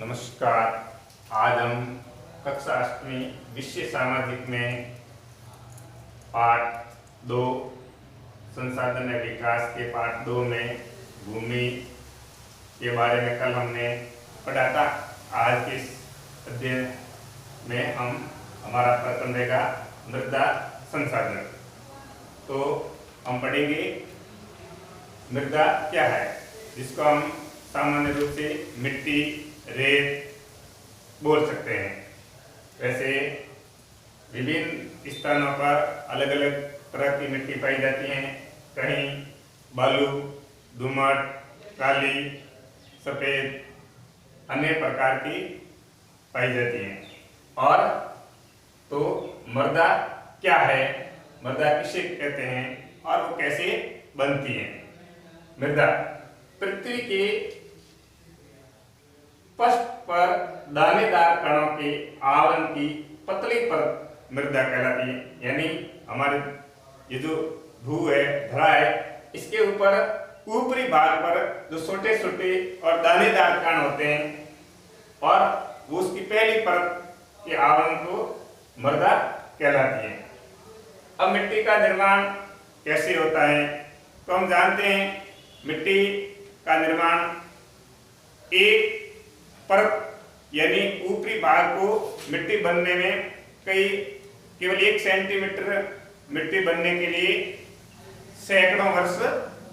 नमस्कार। आज हम कक्षा 8वीं विषय सामाजिक में पाठ 2 संसाधन एवं विकास के पाठ 2 में भूमि के बारे में कल हमने पढ़ा था। आज के इस अध्ययन में हमारा प्रकरण रहेगा मृदा संसाधन। तो हम पढ़ेंगे मृदा क्या है, जिसको हम सामान्य रूप से मिट्टी, रेत बोल सकते हैं। वैसे विभिन्न स्थानों पर अलग अलग तरह की मिट्टी पाई जाती हैं। कहीं बालू, दोमट, काली, सफेद, अन्य प्रकार की पाई जाती हैं। और तो मृदा क्या है, मृदा किसे कहते हैं और वो कैसे बनती है। मृदा पृथ्वी के पृष्ठ पर दानेदार कणों के आवरण की पतली परत मृदा कहलाती है। यानी हमारे ये जो भू है, धरा है, इसके ऊपर ऊपरी भाग पर जो छोटे छोटे और दानेदार कण होते हैं और वो उसकी पहली परत के आवरण को मृदा कहलाती है। अब मिट्टी का निर्माण कैसे होता है, तो हम जानते हैं मिट्टी का निर्माण एक परत यानी ऊपरी भाग को मिट्टी बनने में केवल 1 सेंटीमीटर मिट्टी बनने के लिए सैकड़ों वर्ष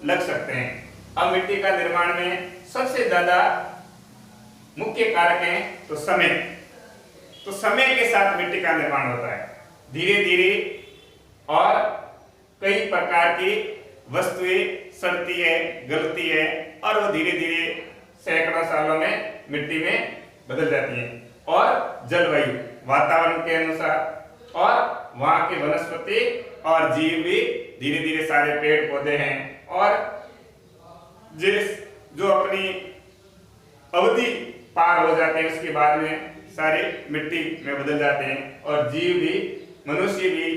लग सकते हैं। अब मिट्टी का निर्माण में सबसे ज्यादा मुख्य कारक है तो समय। तो समय के साथ मिट्टी का निर्माण होता है धीरे धीरे, और कई प्रकार की वस्तुएं सड़ती है, गलती है और वो धीरे धीरे सैकड़ों सालों में मिट्टी में बदल जाती है। और जलवायु, वातावरण के अनुसार और वहां के वनस्पति और जीव भी धीरे धीरे, सारे पेड़ पौधे हैं और जो अपनी अवधि पार हो जाते हैं उसके बाद में सारे मिट्टी में बदल जाते हैं। और जीव भी, मनुष्य भी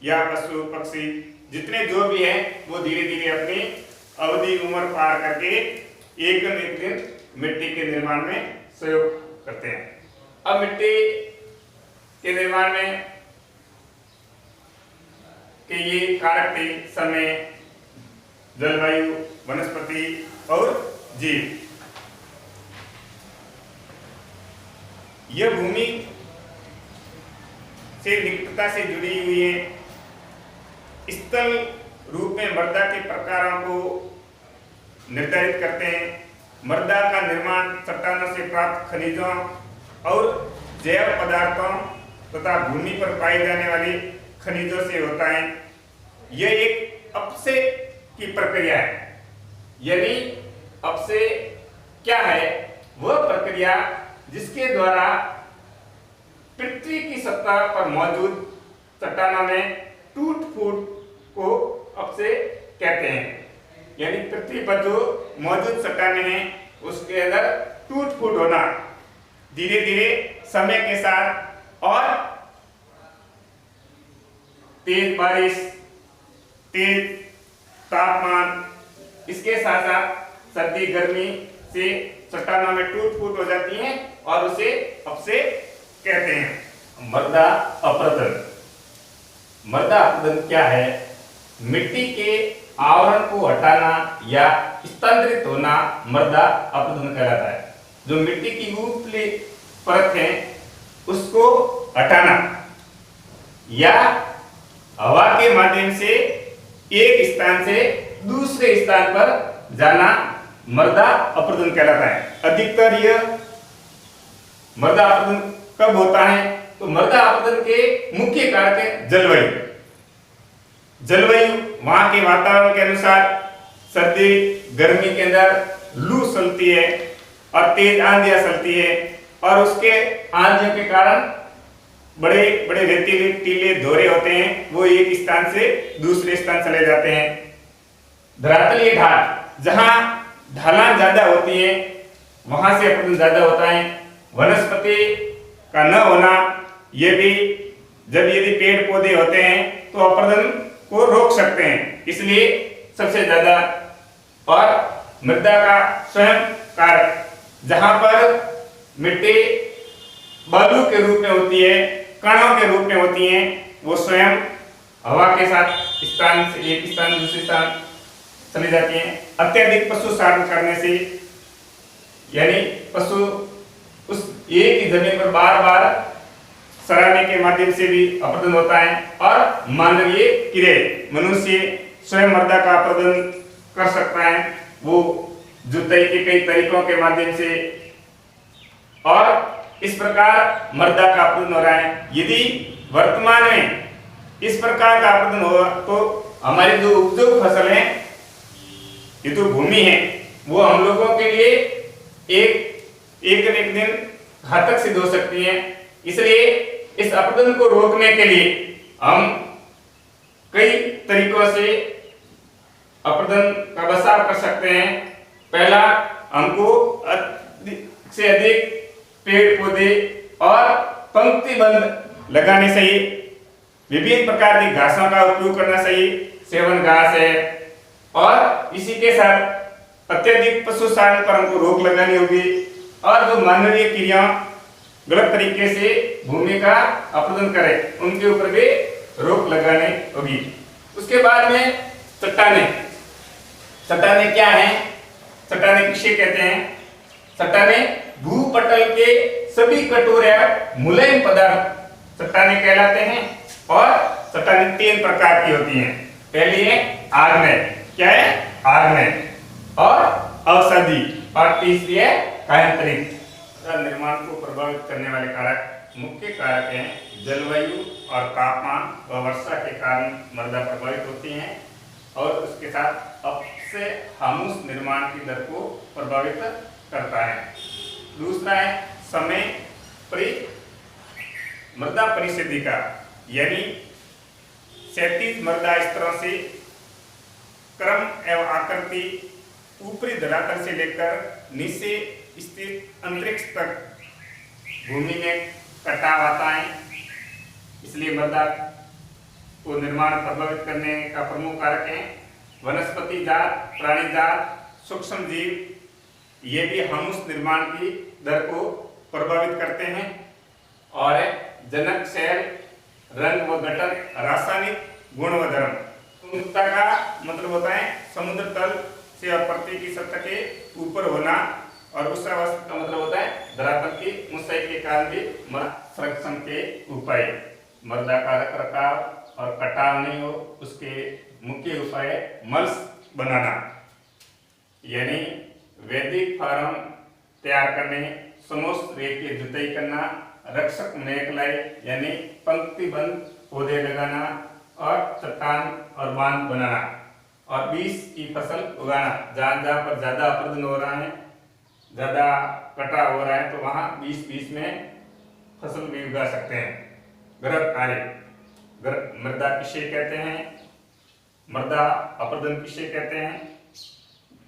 या पशु पक्षी जितने जो भी हैं वो धीरे धीरे अपनी अवधि उम्र पार करके एक दिन मिट्टी के निर्माण में सहयोग करते हैं। अब मिट्टी के निर्माण में के ये कारक थे समय, जलवायु, वनस्पति और जीव। यह भूमि से निकटता से जुड़ी हुई है। स्थल रूप में मृदा के प्रकारों को निर्धारित करते हैं। मृदा का निर्माण चट्टानों से प्राप्त खनिजों और जैव पदार्थों तथा भूमि पर पाई जाने वाली खनिजों से होता है। यह एक अपक्षय की प्रक्रिया है। यानी अपक्षय क्या है, वह प्रक्रिया जिसके द्वारा पृथ्वी की सतह पर मौजूद चट्टानों में टूट फूट को अपक्षय कहते हैं। यानी पृथ्वी पर जो मौजूद चट्टानें हैं उसके अंदर टूट फूट होना धीरे धीरे समय के साथ, और तेज बारिश, तेज तापमान, इसके साथ साथ सर्दी गर्मी से चट्टानों में टूट फूट हो जाती हैं और उसे अपक्षय कहते हैं। मृदा अपरदन। मृदा अपरदन क्या है, मिट्टी के आवरण को हटाना या स्थानांतरित होना मृदा अपरदन कहलाता है। जो मिट्टी की ऊपरी परत है उसको हटाना या हवा के माध्यम से एक स्थान से दूसरे स्थान पर जाना मृदा अपरदन कहलाता है। अधिकतर यह मृदा अपरदन कब होता है, तो मृदा अपरदन के मुख्य कारक है जलवायु। जलवायु वहां के वातावरण के अनुसार सर्दी गर्मी के अंदर लू चलती है और तेज आंधियां चलती है, और उसके आंधियों के कारण बड़े बड़े रेतीले टीले धोरे होते हैं, वो एक स्थान से दूसरे स्थान चले जाते हैं। धरातलीय ढाल, जहां ढालान ज्यादा होती है वहां से अपरदन ज्यादा होता है। वनस्पति का न होना, यह भी जब यदि पेड़ पौधे होते हैं तो अपरदन को रोक सकते हैं, इसलिए सबसे ज्यादा। और मृदा का स्वयं कारक, जहां पर मिट्टी बालू के रूप में होती है, कणों के रूप में होती हैं, वो स्वयं हवा के साथ स्थान से एक स्थान दूसरे स्थान चली जाती हैं। अत्यधिक पशु शासन करने से यानी पशु उस एक ही जमीन पर बार बार सराहने के माध्यम से भी अपरदन होता है। और मानवीय क्रिया, मनुष्य स्वयं मृदा का अपरदन कर सकता है, वो जुताई के कई तरीकों के माध्यम से, और इस प्रकार मृदा का अपरदन हो रहा है। यदि वर्तमान में इस प्रकार का अपरदन होगा तो हमारी जो उपजाऊ फसल है, ये तो भूमि है, वो हम लोगों के लिए एक न एक दिन घातक सिद्ध हो सकती है। इसलिए इस अपरदन को रोकने के लिए हम कई तरीकों से अपरदन का बचाव कर सकते हैं। पहला, हमको अधिक से अधिक पेड़ पौधे और पंक्तिबंद लगाने चाहिए। विभिन्न प्रकार की घासों का उपयोग करना चाहिए, सेवन घास है, और इसी के साथ अत्यधिक पशु शासन पर हमको रोक लगानी होगी। और जो मानवीय क्रिया गलत तरीके से भूमि का अपरदन करे, उनके ऊपर भी रोक लगानी होगी। उसके बाद में चट्टानें क्या है? चट्टानें किसे कहते हैं? चट्टानें भूपटल के सभी कठोर या मुलायम पदार्थ चट्टानें कहलाते हैं। और चट्टानें 3 प्रकार की होती हैं। पहली है आग्नेय, क्या है? आग्नेय, और औषधि, और तीसरी है कायांतरित। निर्माण को प्रभावित करने वाले कारक मुख्य कारक हैं जलवायु और तापमान व वर्षा के कारण मृदा प्रभावित होती हैं, और उसके साथ अपसे हामुस निर्माण की दर को प्रभावित करता है। दूसरा है समय मृदा परिस्थितिका, यानी क्षैतिज मृदा स्तरों से क्रम एवं आकृति ऊपरी धरातल से लेकर नीचे स्थित अंतरिक्ष तक भूमि में कटाव आता है। इसलिए मृदा को निर्माण प्रभावित करने का प्रमुख कारक है वनस्पति जात, प्राणी जात, सूक्ष्म जीव, ये भी हमुस निर्माण की दर को प्रभावित करते हैं। और जनक, सेल, रंग व गठन, रासायनिक गुण व धर्म। समुद्रता का मतलब होता है समुद्र तल से और पृथ्वी की सतह के ऊपर होना, और उस अवस्था का मतलब होता है धरातल की ऊंचाई के कारण भी मृदा संरक्षण के उपाय। मृदा का रख रखाव और कटाव नहीं हो, उसके मुख्य उपाय मल्च बनाना, यानी वैदिक फार्म तैयार करने, समोस्त रेत की जुताई करना, रक्षक नेकलाई यानी पंक्तिबंद पौधे लगाना, और चट्टान और बांध बनाना, और बीज की फसल उगाना। जहाँ जहाँ पर ज्यादा अपरदन हो रहा है, ज्यादा कटाव हो रहा है, तो वहां बीच में फसल भी उगा सकते हैं। गर्भ कार्य, मृदा किसे कहते हैं, मृदा अपरदन किसे कहते हैं,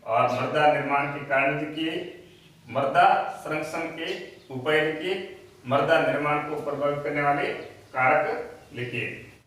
और मृदा निर्माण के कारण लिखिए, मृदा संरक्षण के उपाय लिखिए, मृदा निर्माण को प्रभावित करने वाले कारक लिखिए।